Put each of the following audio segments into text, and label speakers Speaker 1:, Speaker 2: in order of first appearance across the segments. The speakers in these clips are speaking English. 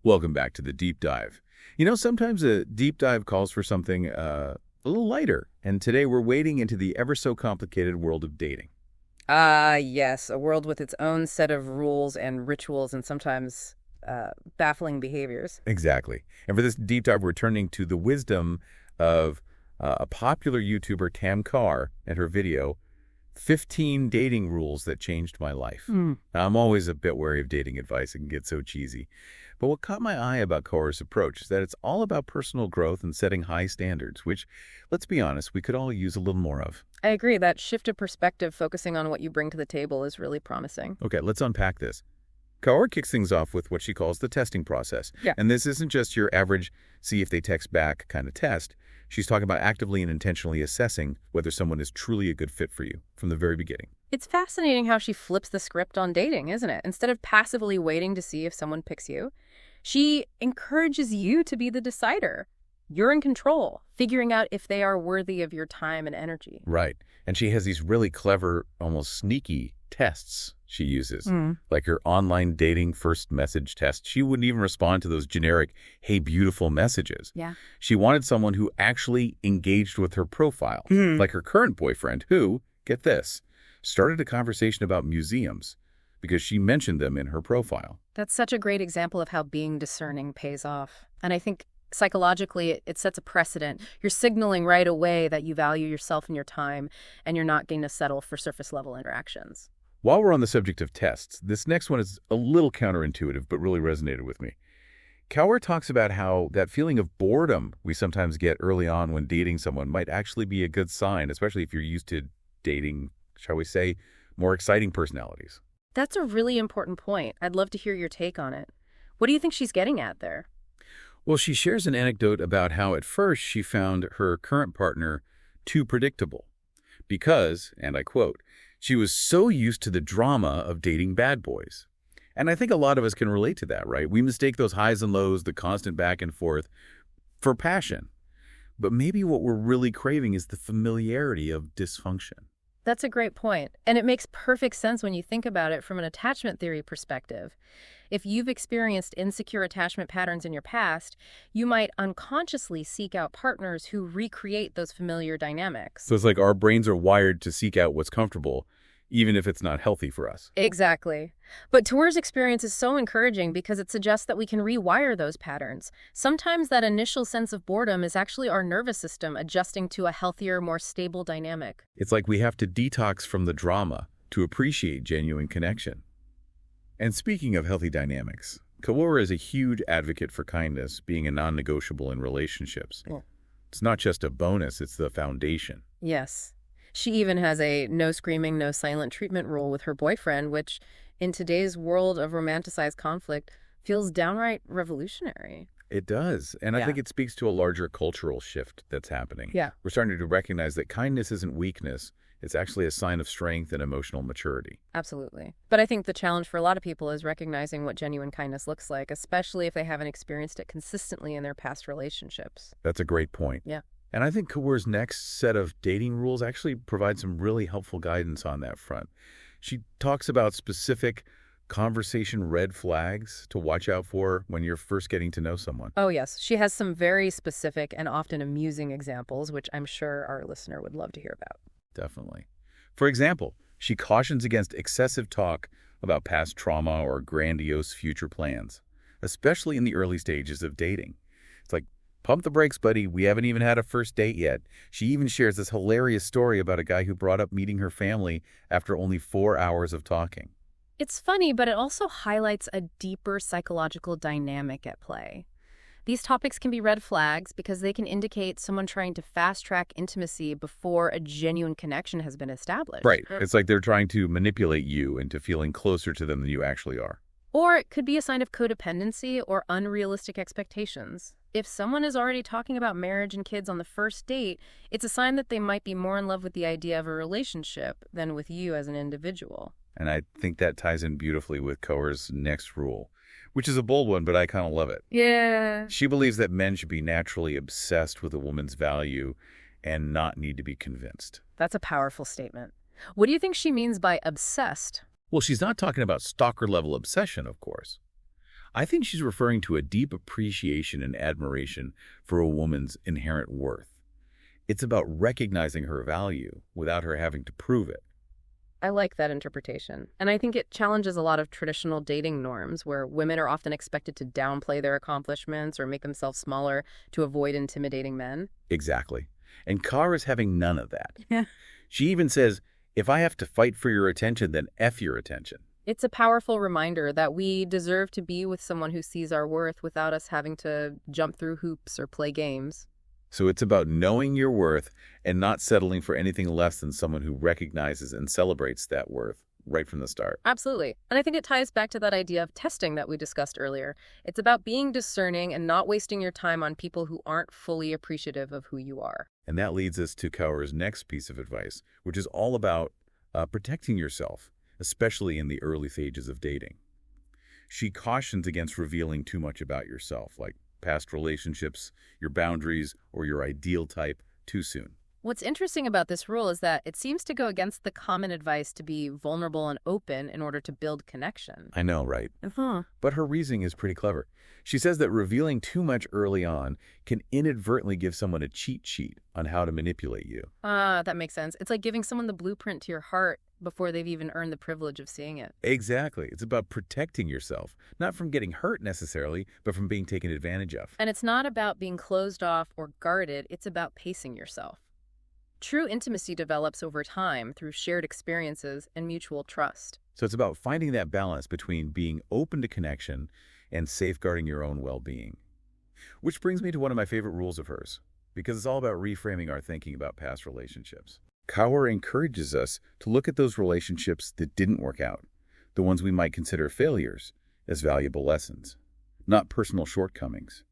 Speaker 1: Welcome back to the deep dive. Sometimes a deep dive calls for something a little lighter, and today we're wading into the ever so complicated world of dating.
Speaker 2: Ah, yes, a world with its own set of rules and rituals and sometimes baffling behaviors.
Speaker 1: Exactly. And for this deep dive, we're turning to the wisdom of a popular YouTuber, Tam Kaur, and her video, 15 Dating Rules That Changed My Life. Now, I'm always a bit wary of dating advice. It can get so cheesy. But what caught my eye about Kaur's approach is that it's all about personal growth and setting high standards, which, let's be honest, we could all use a little more of.
Speaker 2: I agree, that shift of perspective, focusing on what you bring to the table, is really promising.
Speaker 1: Okay, let's unpack this. Kaur kicks things off with what she calls the testing process.
Speaker 2: Yeah.
Speaker 1: And this isn't just your average see if they text back kind of test. She's talking about actively and intentionally assessing whether someone is truly a good fit for you from the very beginning.
Speaker 2: It's fascinating how she flips the script on dating, isn't it? Instead of passively waiting to see if someone picks you, she encourages you to be the decider. You're in control, figuring out if they are worthy of your time and energy.
Speaker 1: Right. And she has these really clever, almost sneaky tests she uses, like her online dating first message test. She wouldn't even respond to those generic, hey, beautiful messages.
Speaker 2: Yeah.
Speaker 1: She wanted someone who actually engaged with her profile, like her current boyfriend who, get this, started a conversation about museums because she mentioned them in her profile.
Speaker 2: That's such a great example of how being discerning pays off. And I think psychologically, it sets a precedent. You're signaling right away that you value yourself and your time, and you're not going to settle for surface-level interactions.
Speaker 1: While we're on the subject of tests, this next one is a little counterintuitive, but really resonated with me. Kaur talks about how that feeling of boredom we sometimes get early on when dating someone might actually be a good sign, especially if you're used to dating, shall we say, more exciting personalities.
Speaker 2: That's a really important point. I'd love to hear your take on it. What do you think she's getting at there?
Speaker 1: Well, she shares an anecdote about how at first she found her current partner too predictable because, and I quote, she was so used to the drama of dating bad boys. And I think a lot of us can relate to that, right? We mistake those highs and lows, the constant back and forth, for passion. But maybe what we're really craving is the familiarity of dysfunction.
Speaker 2: That's a great point. And it makes perfect sense when you think about it from an attachment theory perspective. If you've experienced insecure attachment patterns in your past, you might unconsciously seek out partners who recreate those familiar dynamics.
Speaker 1: So it's like our brains are wired to seek out what's comfortable, even if it's not healthy for us.
Speaker 2: Exactly. But Tour's experience is so encouraging because it suggests that we can rewire those patterns. Sometimes that initial sense of boredom is actually our nervous system adjusting to a healthier, more stable dynamic.
Speaker 1: It's like we have to detox from the drama to appreciate genuine connection. And speaking of healthy dynamics, Kaur is a huge advocate for kindness being a non-negotiable in relationships.
Speaker 2: Yeah.
Speaker 1: It's not just a bonus, it's the foundation.
Speaker 2: Yes. She even has a no screaming, no silent treatment rule with her boyfriend, which, in today's world of romanticized conflict, feels downright revolutionary.
Speaker 1: It does. And I
Speaker 2: Yeah.
Speaker 1: think it speaks to a larger cultural shift that's happening.
Speaker 2: Yeah.
Speaker 1: We're starting to recognize that kindness isn't weakness. It's actually a sign of strength and emotional maturity.
Speaker 2: Absolutely. But I think the challenge for a lot of people is recognizing what genuine kindness looks like, especially if they haven't experienced it consistently in their past relationships.
Speaker 1: That's a great point.
Speaker 2: Yeah.
Speaker 1: And I think Kaur's next set of dating rules actually provide some really helpful guidance on that front. She talks about specific conversation red flags to watch out for when you're first getting to know someone.
Speaker 2: Oh, yes. She has some very specific and often amusing examples, which I'm sure our listener would love to hear about.
Speaker 1: Definitely. For example, she cautions against excessive talk about past trauma or grandiose future plans, especially in the early stages of dating. It's like, pump the brakes, buddy. We haven't even had a first date yet. She even shares this hilarious story about a guy who brought up meeting her family after only 4 hours of talking.
Speaker 2: It's funny, but it also highlights a deeper psychological dynamic at play. These topics can be red flags because they can indicate someone trying to fast-track intimacy before a genuine connection has been established.
Speaker 1: Right. It's like they're trying to manipulate you into feeling closer to them than you actually are.
Speaker 2: Or it could be a sign of codependency or unrealistic expectations. If someone is already talking about marriage and kids on the first date, it's a sign that they might be more in love with the idea of a relationship than with you as an individual.
Speaker 1: And I think that ties in beautifully with Kaur's next rule, which is a bold one, but I kind of love it.
Speaker 2: Yeah.
Speaker 1: She believes that men should be naturally obsessed with a woman's value and not need to be convinced.
Speaker 2: That's a powerful statement. What do you think she means by obsessed?
Speaker 1: Well, she's not talking about stalker-level obsession, of course. I think she's referring to a deep appreciation and admiration for a woman's inherent worth. It's about recognizing her value without her having to prove it.
Speaker 2: I like that interpretation. And I think it challenges a lot of traditional dating norms where women are often expected to downplay their accomplishments or make themselves smaller to avoid intimidating men.
Speaker 1: Exactly. And Kaur is having none of that.
Speaker 2: Yeah.
Speaker 1: She even says, if I have to fight for your attention, then F your attention.
Speaker 2: It's a powerful reminder that we deserve to be with someone who sees our worth without us having to jump through hoops or play games.
Speaker 1: So it's about knowing your worth and not settling for anything less than someone who recognizes and celebrates that worth right from the start.
Speaker 2: Absolutely. And I think it ties back to that idea of testing that we discussed earlier. It's about being discerning and not wasting your time on people who aren't fully appreciative of who you are.
Speaker 1: And that leads us to Kaur's next piece of advice, which is all about protecting yourself, especially in the early stages of dating. She cautions against revealing too much about yourself, like past relationships, your boundaries, or your ideal type too soon.
Speaker 2: What's interesting about this rule is that it seems to go against the common advice to be vulnerable and open in order to build connection.
Speaker 1: I know, right?
Speaker 2: Uh-huh.
Speaker 1: But her reasoning is pretty clever. She says that revealing too much early on can inadvertently give someone a cheat sheet on how to manipulate you.
Speaker 2: That makes sense. It's like giving someone the blueprint to your heart before they've even earned the privilege of seeing it.
Speaker 1: Exactly. It's about protecting yourself, not from getting hurt necessarily, but from being taken advantage of.
Speaker 2: And it's not about being closed off or guarded. It's about pacing yourself. True intimacy develops over time through shared experiences and mutual trust.
Speaker 1: So it's about finding that balance between being open to connection and safeguarding your own well-being. Which brings me to one of my favorite rules of hers, because it's all about reframing our thinking about past relationships. Kaur encourages us to look at those relationships that didn't work out, the ones we might consider failures, as valuable lessons, not personal shortcomings.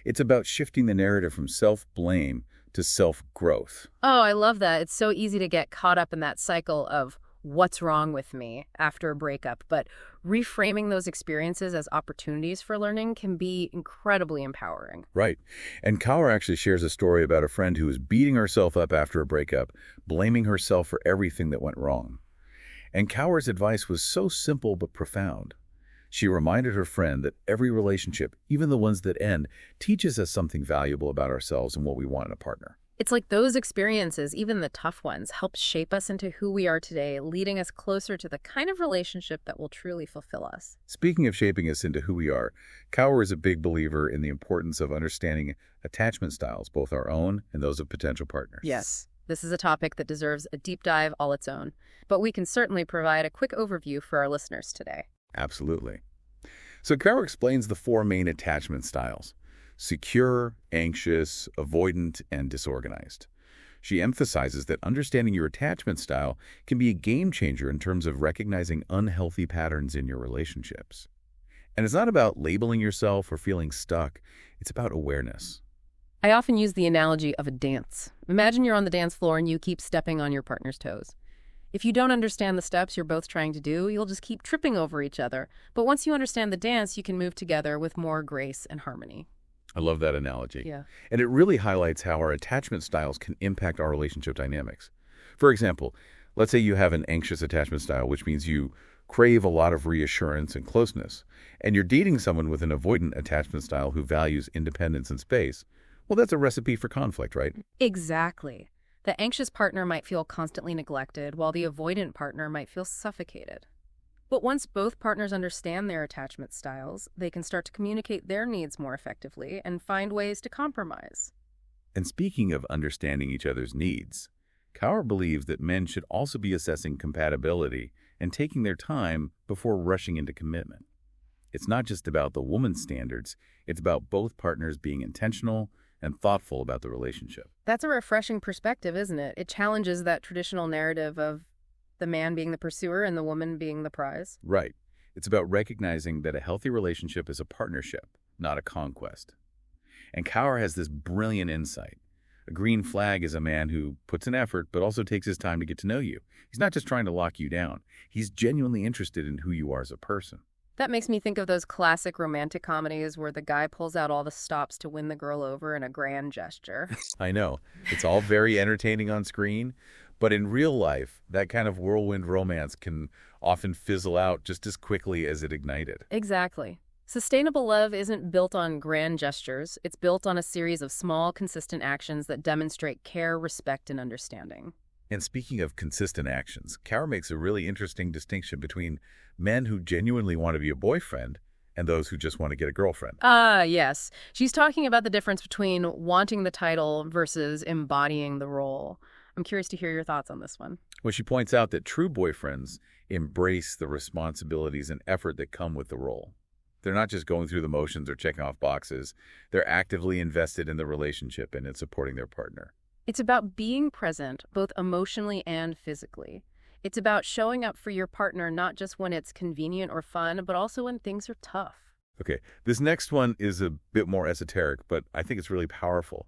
Speaker 1: It's about shifting the narrative from self-blame to self-growth.
Speaker 2: Oh, I love that. It's so easy to get caught up in that cycle of what's wrong with me after a breakup, but reframing those experiences as opportunities for learning can be incredibly empowering.
Speaker 1: Right. And Kaur actually shares a story about a friend who was beating herself up after a breakup, blaming herself for everything that went wrong. And Kaur's advice was so simple but profound. She reminded her friend that every relationship, even the ones that end, teaches us something valuable about ourselves and what we want in a partner.
Speaker 2: It's like those experiences, even the tough ones, help shape us into who we are today, leading us closer to the kind of relationship that will truly fulfill us.
Speaker 1: Speaking of shaping us into who we are, Kaur is a big believer in the importance of understanding attachment styles, both our own and those of potential partners.
Speaker 2: Yes, this is a topic that deserves a deep dive all its own, but we can certainly provide a quick overview for our listeners today.
Speaker 1: Absolutely. So Kaur explains the 4 main attachment styles: secure, anxious, avoidant, and disorganized. She emphasizes that understanding your attachment style can be a game changer in terms of recognizing unhealthy patterns in your relationships. And it's not about labeling yourself or feeling stuck. It's about awareness.
Speaker 2: I often use the analogy of a dance. Imagine you're on the dance floor and you keep stepping on your partner's toes. If you don't understand the steps you're both trying to do, you'll just keep tripping over each other. But once you understand the dance, you can move together with more grace and harmony.
Speaker 1: I love that analogy.
Speaker 2: Yeah.
Speaker 1: And it really highlights how our attachment styles can impact our relationship dynamics. For example, let's say you have an anxious attachment style, which means you crave a lot of reassurance and closeness, and you're dating someone with an avoidant attachment style who values independence and space. Well, that's a recipe for conflict, right?
Speaker 2: Exactly. The anxious partner might feel constantly neglected, while the avoidant partner might feel suffocated. But once both partners understand their attachment styles, they can start to communicate their needs more effectively and find ways to compromise.
Speaker 1: And speaking of understanding each other's needs, Kaur believes that men should also be assessing compatibility and taking their time before rushing into commitment. It's not just about the woman's standards, it's about both partners being intentional and thoughtful about the relationship.
Speaker 2: That's a refreshing perspective, isn't it? It challenges that traditional narrative of the man being the pursuer and the woman being the prize.
Speaker 1: Right. It's about recognizing that a healthy relationship is a partnership, not a conquest. And Kaur has this brilliant insight. A green flag is a man who puts in effort but also takes his time to get to know you. He's not just trying to lock you down. He's genuinely interested in who you are as a person.
Speaker 2: That makes me think of those classic romantic comedies where the guy pulls out all the stops to win the girl over in a grand gesture.
Speaker 1: I know. It's all very entertaining on screen, but in real life, that kind of whirlwind romance can often fizzle out just as quickly as it ignited.
Speaker 2: Exactly. Sustainable love isn't built on grand gestures. It's built on a series of small, consistent actions that demonstrate care, respect, and understanding.
Speaker 1: And speaking of consistent actions, Kaur makes a really interesting distinction between men who genuinely want to be a boyfriend and those who just want to get a girlfriend.
Speaker 2: Yes. She's talking about the difference between wanting the title versus embodying the role. I'm curious to hear your thoughts on this one.
Speaker 1: Well, she points out that true boyfriends embrace the responsibilities and effort that come with the role. They're not just going through the motions or checking off boxes. They're actively invested in the relationship and in supporting their partner.
Speaker 2: It's about being present, both emotionally and physically. It's about showing up for your partner not just when it's convenient or fun, but also when things are tough.
Speaker 1: Okay, this next one is a bit more esoteric, but I think it's really powerful.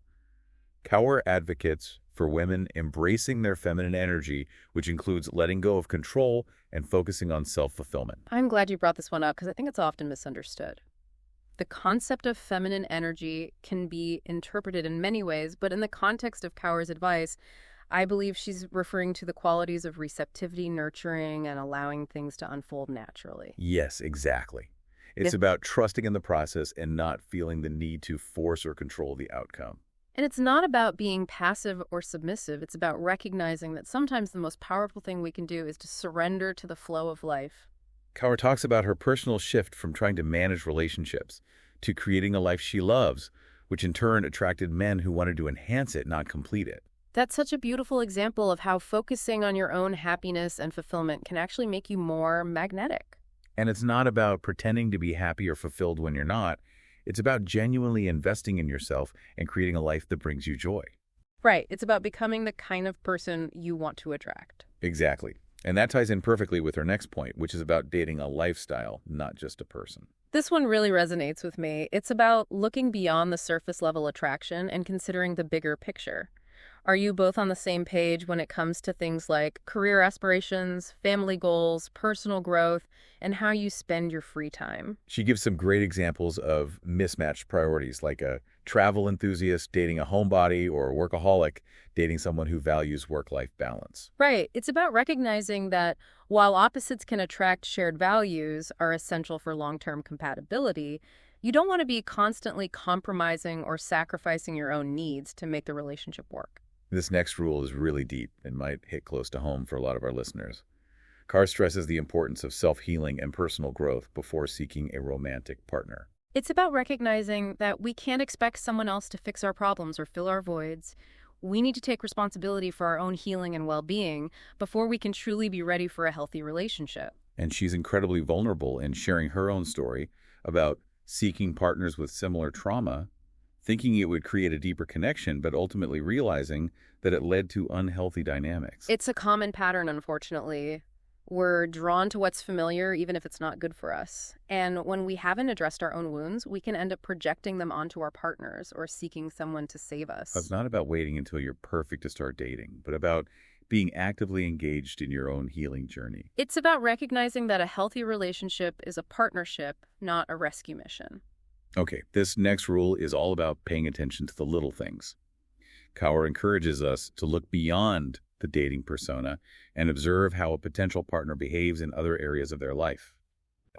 Speaker 1: Kaur advocates for women embracing their feminine energy, which includes letting go of control and focusing on self-fulfillment.
Speaker 2: I'm glad you brought this one up because I think it's often misunderstood. The concept of feminine energy can be interpreted in many ways, but in the context of Kaur's advice, I believe she's referring to the qualities of receptivity, nurturing, and allowing things to unfold naturally.
Speaker 1: Yes, exactly. It's about trusting in the process and not feeling the need to force or control the outcome.
Speaker 2: And it's not about being passive or submissive. It's about recognizing that sometimes the most powerful thing we can do is to surrender to the flow of life.
Speaker 1: Kaur talks about her personal shift from trying to manage relationships to creating a life she loves, which in turn attracted men who wanted to enhance it, not complete it.
Speaker 2: That's such a beautiful example of how focusing on your own happiness and fulfillment can actually make you more magnetic.
Speaker 1: And it's not about pretending to be happy or fulfilled when you're not. It's about genuinely investing in yourself and creating a life that brings you joy.
Speaker 2: Right. It's about becoming the kind of person you want to attract.
Speaker 1: Exactly. And that ties in perfectly with her next point, which is about dating a lifestyle, not just a person.
Speaker 2: This one really resonates with me. It's about looking beyond the surface level attraction and considering the bigger picture. Are you both on the same page when it comes to things like career aspirations, family goals, personal growth, and how you spend your free time?
Speaker 1: She gives some great examples of mismatched priorities, like a travel enthusiast dating a homebody or a workaholic dating someone who values work-life balance.
Speaker 2: Right. It's about recognizing that while opposites can attract, shared values are essential for long-term compatibility, you don't want to be constantly compromising or sacrificing your own needs to make the relationship work.
Speaker 1: This next rule is really deep and might hit close to home for a lot of our listeners. Kaur stresses the importance of self-healing and personal growth before seeking a romantic partner.
Speaker 2: It's about recognizing that we can't expect someone else to fix our problems or fill our voids. We need to take responsibility for our own healing and well-being before we can truly be ready for a healthy relationship.
Speaker 1: And she's incredibly vulnerable in sharing her own story about seeking partners with similar trauma, thinking it would create a deeper connection, but ultimately realizing that it led to unhealthy dynamics.
Speaker 2: It's a common pattern, unfortunately. We're drawn to what's familiar, even if it's not good for us. And when we haven't addressed our own wounds, we can end up projecting them onto our partners or seeking someone to save us.
Speaker 1: It's not about waiting until you're perfect to start dating, but about being actively engaged in your own healing journey.
Speaker 2: It's about recognizing that a healthy relationship is a partnership, not a rescue mission.
Speaker 1: Okay, this next rule is all about paying attention to the little things. Kaur encourages us to look beyond the dating persona and observe how a potential partner behaves in other areas of their life.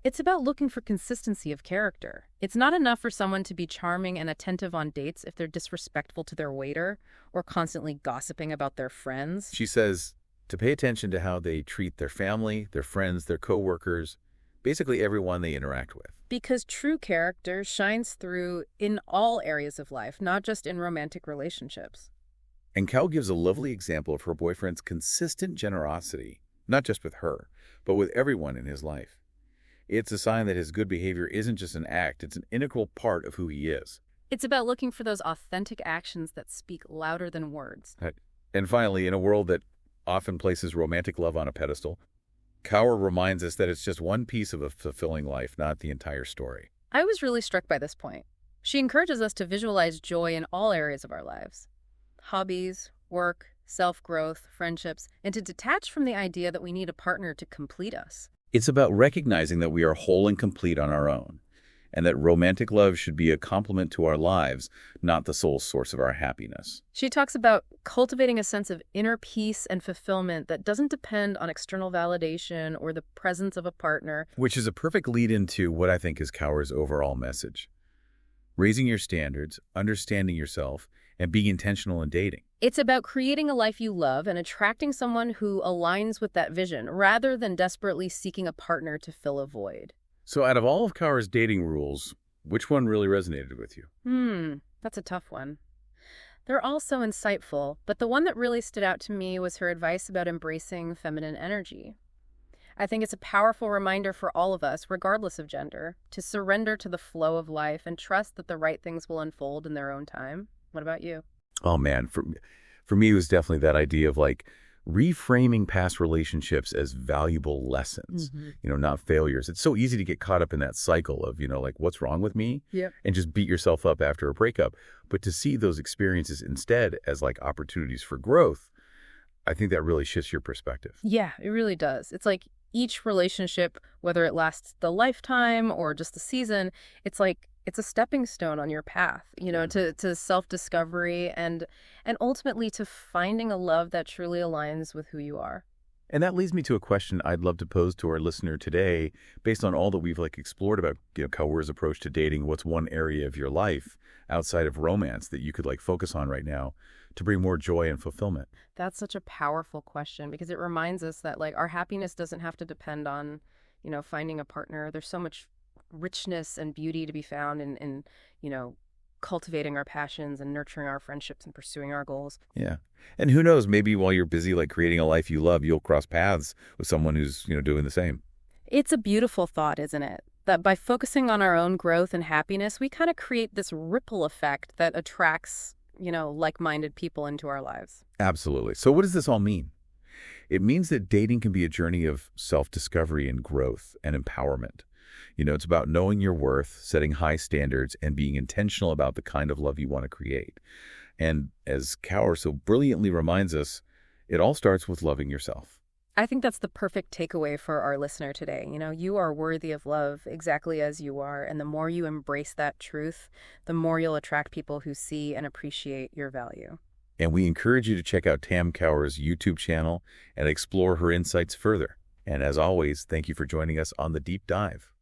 Speaker 2: It's about looking for consistency of character. It's not enough for someone to be charming and attentive on dates if they're disrespectful to their waiter or constantly gossiping about their friends.
Speaker 1: She says to pay attention to how they treat their family, their friends, their coworkers, basically everyone they interact with.
Speaker 2: Because true character shines through in all areas of life, not just in romantic relationships.
Speaker 1: And Kaur gives a lovely example of her boyfriend's consistent generosity, not just with her, but with everyone in his life. It's a sign that his good behavior isn't just an act, it's an integral part of who he is.
Speaker 2: It's about looking for those authentic actions that speak louder than words.
Speaker 1: And finally, in a world that often places romantic love on a pedestal, Kaur reminds us that it's just one piece of a fulfilling life, not the entire story.
Speaker 2: I was really struck by this point. She encourages us to visualize joy in all areas of our lives. Hobbies, work, self-growth, friendships, and to detach from the idea that we need a partner to complete us.
Speaker 1: It's about recognizing that we are whole and complete on our own, and that romantic love should be a complement to our lives, not the sole source of our happiness.
Speaker 2: She talks about cultivating a sense of inner peace and fulfillment that doesn't depend on external validation or the presence of a partner.
Speaker 1: Which is a perfect lead into what I think is Kaur's overall message. Raising your standards, understanding yourself, and being intentional in dating.
Speaker 2: It's about creating a life you love and attracting someone who aligns with that vision, rather than desperately seeking a partner to fill a void.
Speaker 1: So out of all of Kaur's dating rules, which one really resonated with you?
Speaker 2: That's a tough one. They're all so insightful, but the one that really stood out to me was her advice about embracing feminine energy. I think it's a powerful reminder for all of us, regardless of gender, to surrender to the flow of life and trust that the right things will unfold in their own time. What about you?
Speaker 1: Oh man, for me it was definitely that idea of like reframing past relationships as valuable lessons, not failures. It's so easy to get caught up in that cycle of, like what's wrong with me?
Speaker 2: Yep.
Speaker 1: And just beat yourself up after a breakup. But to see those experiences instead as like opportunities for growth, I think that really shifts your perspective.
Speaker 2: Yeah, it really does. It's like each relationship, whether it lasts the lifetime or just the season, it's like it's a stepping stone on your path, to self-discovery and ultimately to finding a love that truly aligns with who you are.
Speaker 1: And that leads me to a question I'd love to pose to our listener today, based on all that we've explored about Kaur's approach to dating. What's one area of your life outside of romance that you could focus on right now to bring more joy and fulfillment?
Speaker 2: That's such a powerful question because it reminds us that our happiness doesn't have to depend on, finding a partner. There's so much richness and beauty to be found in cultivating our passions and nurturing our friendships and pursuing our goals.
Speaker 1: Yeah. And who knows, maybe while you're busy creating a life you love, you'll cross paths with someone who's, doing the same.
Speaker 2: It's a beautiful thought, isn't it? That by focusing on our own growth and happiness, we kind of create this ripple effect that attracts, like-minded people into our lives.
Speaker 1: Absolutely. So what does this all mean? It means that dating can be a journey of self-discovery and growth and empowerment. It's about knowing your worth, setting high standards, and being intentional about the kind of love you want to create. And as Kaur so brilliantly reminds us, it all starts with loving yourself.
Speaker 2: I think that's the perfect takeaway for our listener today. You are worthy of love exactly as you are. And the more you embrace that truth, the more you'll attract people who see and appreciate your value.
Speaker 1: And we encourage you to check out Tam Kaur's YouTube channel and explore her insights further. And as always, thank you for joining us on The Deep Dive.